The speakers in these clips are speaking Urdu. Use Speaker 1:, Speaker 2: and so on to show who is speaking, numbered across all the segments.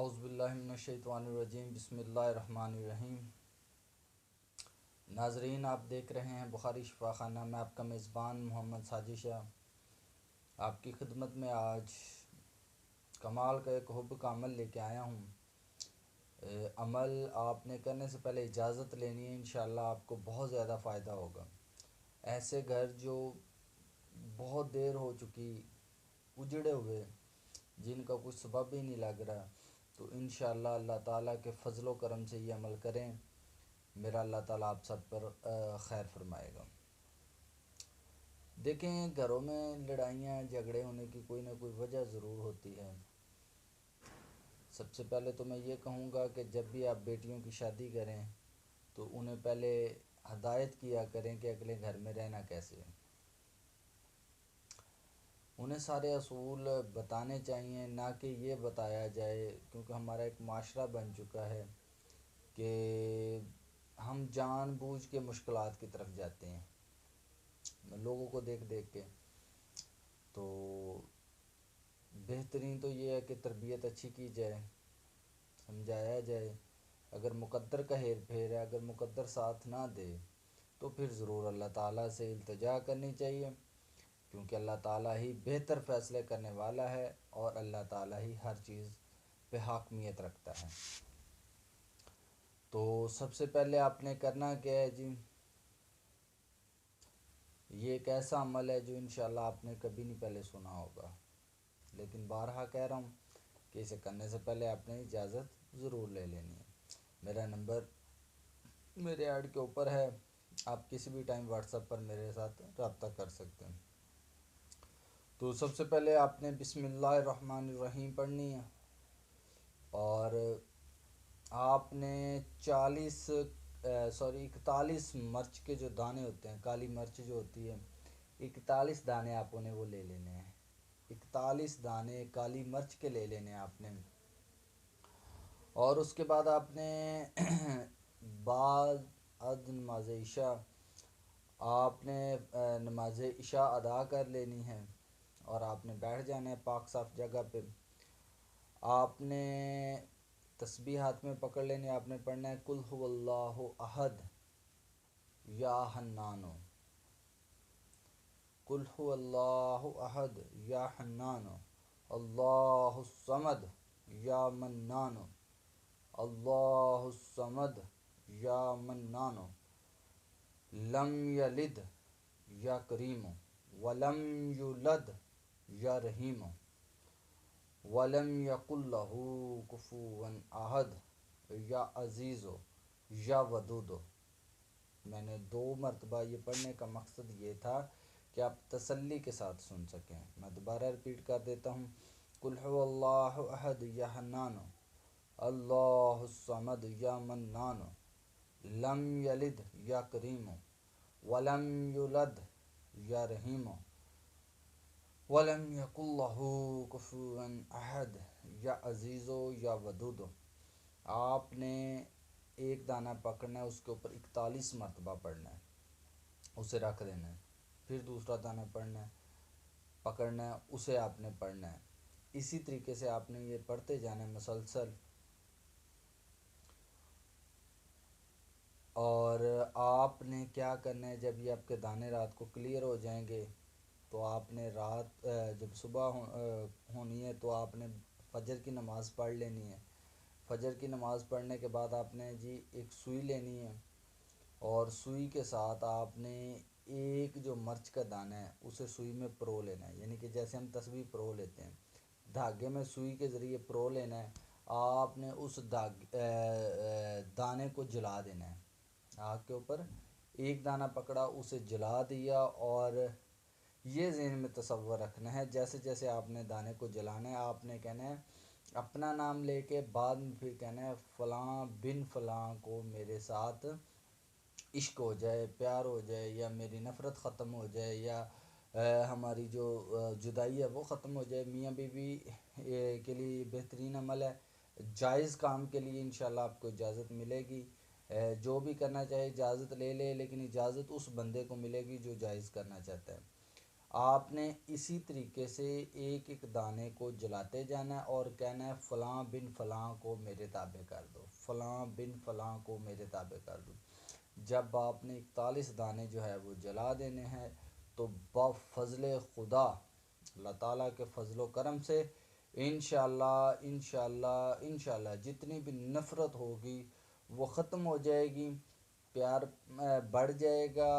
Speaker 1: اعوذ باللہ من الشیطان الرجیم، بسم اللہ الرحمن الرحیم۔ ناظرین، آپ دیکھ رہے ہیں بخاری شفا خانہ۔ میں آپ کا میزبان محمد ساجد شاہ آپ کی خدمت میں آج کمال کا ایک حب کا عمل لے کے آیا ہوں۔ عمل آپ نے کرنے سے پہلے اجازت لینی ہے، انشاءاللہ آپ کو بہت زیادہ فائدہ ہوگا۔ ایسے گھر جو بہت دیر ہو چکی اجڑے ہوئے، جن کا کچھ سبب ہی نہیں لگ رہا، تو انشاءاللہ اللہ تعالیٰ کے فضل و کرم سے یہ عمل کریں، میرا اللہ تعالیٰ آپ سب پر خیر فرمائے گا۔ دیکھیں، گھروں میں لڑائیاں جھگڑے ہونے کی کوئی نہ کوئی وجہ ضرور ہوتی ہے۔ سب سے پہلے تو میں یہ کہوں گا کہ جب بھی آپ بیٹیوں کی شادی کریں تو انہیں پہلے ہدایت کیا کریں کہ اگلے گھر میں رہنا کیسے ہے۔ انہیں سارے اصول بتانے چاہیے، نہ کہ یہ بتایا جائے، کیونکہ ہمارا ایک معاشرہ بن چکا ہے کہ ہم جان بوجھ کے مشکلات کی طرف جاتے ہیں لوگوں کو دیکھ دیکھ کے۔ تو بہترین تو یہ ہے کہ تربیت اچھی کی جائے، سمجھایا جائے۔ اگر مقدر کا ہیر پھیر ہے، اگر مقدر ساتھ نہ دے تو پھر ضرور اللہ تعالیٰ سے التجا کرنی چاہیے، کیونکہ اللہ تعالیٰ ہی بہتر فیصلے کرنے والا ہے اور اللہ تعالیٰ ہی ہر چیز پہ حاکمیت رکھتا ہے۔ تو سب سے پہلے آپ نے کرنا کیا ہے جی؟ یہ ایک ایسا عمل ہے جو انشاءاللہ آپ نے کبھی نہیں پہلے سنا ہوگا، لیکن بارہا کہہ رہا ہوں کہ اسے کرنے سے پہلے آپ نے اجازت ضرور لے لینی ہے۔ میرا نمبر میرے ایڈ کے اوپر ہے، آپ کسی بھی ٹائم واٹس ایپ پر میرے ساتھ رابطہ کر سکتے ہیں۔ تو سب سے پہلے آپ نے بسم اللہ الرحمن الرحیم پڑھنی ہے، اور آپ نے 41 مرچ کے جو دانے ہوتے ہیں، کالی مرچ جو ہوتی ہے، 41 دانے آپ نے وہ لے لینے ہیں۔ 41 دانے کالی مرچ کے لے لینے ہیں آپ نے۔ اور اس کے بعد آپ نے بعد نماز عشاء آپ نے نماز عشاء ادا کر لینی ہے، اور آپ نے بیٹھ جانا ہے پاک صاف جگہ پہ۔ آپ نے تسبیح ہاتھ میں پکڑ لینی ہے، آپ نے پڑھنا ہے قل هو اللہ احد یا حنانو، قل هو اللہ احد یا حنانو، اللہ الصمد یا منانو، اللہ الصمد یا منانو، لم یلد یا کریم، ولم یولد یا رحیم، ولم یکن لہ کفوا احد، یا عزیز یا ودود۔ میں نے 2 مرتبہ یہ پڑھنے کا مقصد یہ تھا کہ آپ تسلی کے ساتھ سن سکیں۔ میں دوبارہ رپیٹ کر دیتا ہوں، قل هو اللہ احد یا حنان، اللہ الصمد یا منان، لم یلد یا کریم، ولم یولد یا رحیم، ولم یکن لہ کفوا احد، یا عزیز یا ودود۔ آپ نے ایک دانہ پکڑنا ہے، اس کے اوپر 41 مرتبہ پڑھنا ہے، اسے رکھ دینا ہے۔ پھر دوسرا دانہ پکڑنا ہے، اسے آپ نے پڑھنا ہے۔ اسی طریقے سے آپ نے یہ پڑھتے جانا ہے مسلسل۔ اور آپ نے کیا کرنا ہے، جب یہ آپ کے دانے رات کو کلیئر ہو جائیں گے تو آپ نے رات جب صبح ہونی ہے تو آپ نے فجر کی نماز پڑھ لینی ہے۔ فجر کی نماز پڑھنے کے بعد آپ نے جی ایک سوئی لینی ہے، اور سوئی کے ساتھ آپ نے ایک جو مرچ کا دانہ ہے اسے سوئی میں پرو لینا ہے، یعنی کہ جیسے ہم تسبیح پرو لیتے ہیں، دھاگے میں سوئی کے ذریعے پرو لینا ہے۔ آپ نے اس دانے کو جلا دینا ہے، آگ کے اوپر ایک دانہ پکڑا، اسے جلا دیا، اور یہ ذہن میں تصور رکھنا ہے جیسے جیسے آپ نے دانے کو جلانا ہے، آپ نے کہنا ہے اپنا نام لے کے، بعد میں پھر کہنا ہے فلاں بن فلاں کو میرے ساتھ عشق ہو جائے، پیار ہو جائے، یا میری نفرت ختم ہو جائے، یا ہماری جو جدائی ہے وہ ختم ہو جائے۔ میاں بیوی کے لیے بہترین عمل ہے، جائز کام کے لیے انشاءاللہ آپ کو اجازت ملے گی۔ جو بھی کرنا چاہے اجازت لے لے، لیکن اجازت اس بندے کو ملے گی جو جائز کرنا چاہتا ہے۔ آپ نے اسی طریقے سے ایک ایک دانے کو جلاتے جانا ہے اور کہنا ہے فلاں بن فلاں کو میرے تابع کر دو، فلاں بن فلاں کو میرے تابع کر دو۔ جب آپ نے 41 دانے جو ہے وہ جلا دینے ہیں تو بفضل خدا، اللہ تعالیٰ کے فضل و کرم سے انشاءاللہ انشاءاللہ انشاءاللہ جتنی بھی نفرت ہوگی وہ ختم ہو جائے گی، پیار بڑھ جائے گا،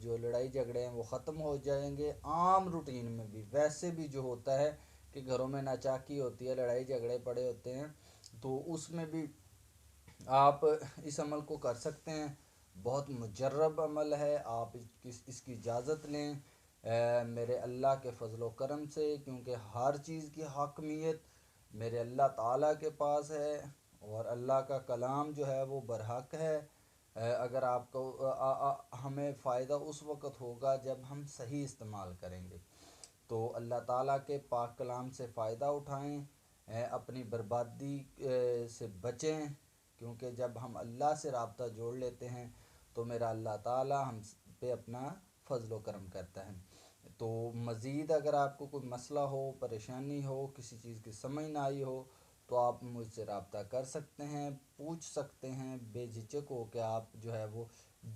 Speaker 1: جو لڑائی جھگڑے ہیں وہ ختم ہو جائیں گے۔ عام روٹین میں بھی ویسے بھی جو ہوتا ہے کہ گھروں میں ناچاکی ہوتی ہے، لڑائی جھگڑے پڑے ہوتے ہیں، تو اس میں بھی آپ اس عمل کو کر سکتے ہیں۔ بہت مجرب عمل ہے، آپ اس کی اجازت لیں میرے اللہ کے فضل و کرم سے، کیونکہ ہر چیز کی حاکمیت میرے اللہ تعالیٰ کے پاس ہے، اور اللہ کا کلام جو ہے وہ برحق ہے۔ اگر آپ کو ہمیں فائدہ اس وقت ہوگا جب ہم صحیح استعمال کریں گے، تو اللہ تعالیٰ کے پاک کلام سے فائدہ اٹھائیں، اپنی بربادی سے بچیں، کیونکہ جب ہم اللہ سے رابطہ جوڑ لیتے ہیں تو میرا اللہ تعالیٰ ہم پہ اپنا فضل و کرم کرتا ہے۔ تو مزید اگر آپ کو کوئی مسئلہ ہو، پریشانی ہو، کسی چیز کی سمجھ نہ آئی ہو، تو آپ مجھ سے رابطہ کر سکتے ہیں، پوچھ سکتے ہیں بے جھجک ہو کہ آپ جو ہے وہ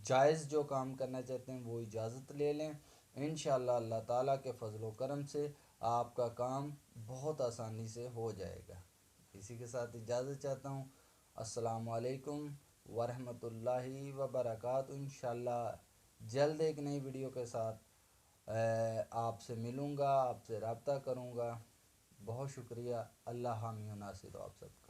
Speaker 1: جائز جو کام کرنا چاہتے ہیں وہ اجازت لے لیں۔ انشاءاللہ اللہ تعالیٰ کے فضل و کرم سے آپ کا کام بہت آسانی سے ہو جائے گا۔ اسی کے ساتھ اجازت چاہتا ہوں۔ السلام علیکم ورحمۃ اللہ وبرکاتہ۔ انشاءاللہ جلد ایک نئی ویڈیو کے ساتھ آپ سے ملوں گا، آپ سے رابطہ کروں گا۔ بہت شکریہ۔ اللہ حامی و ناصر آپ سب۔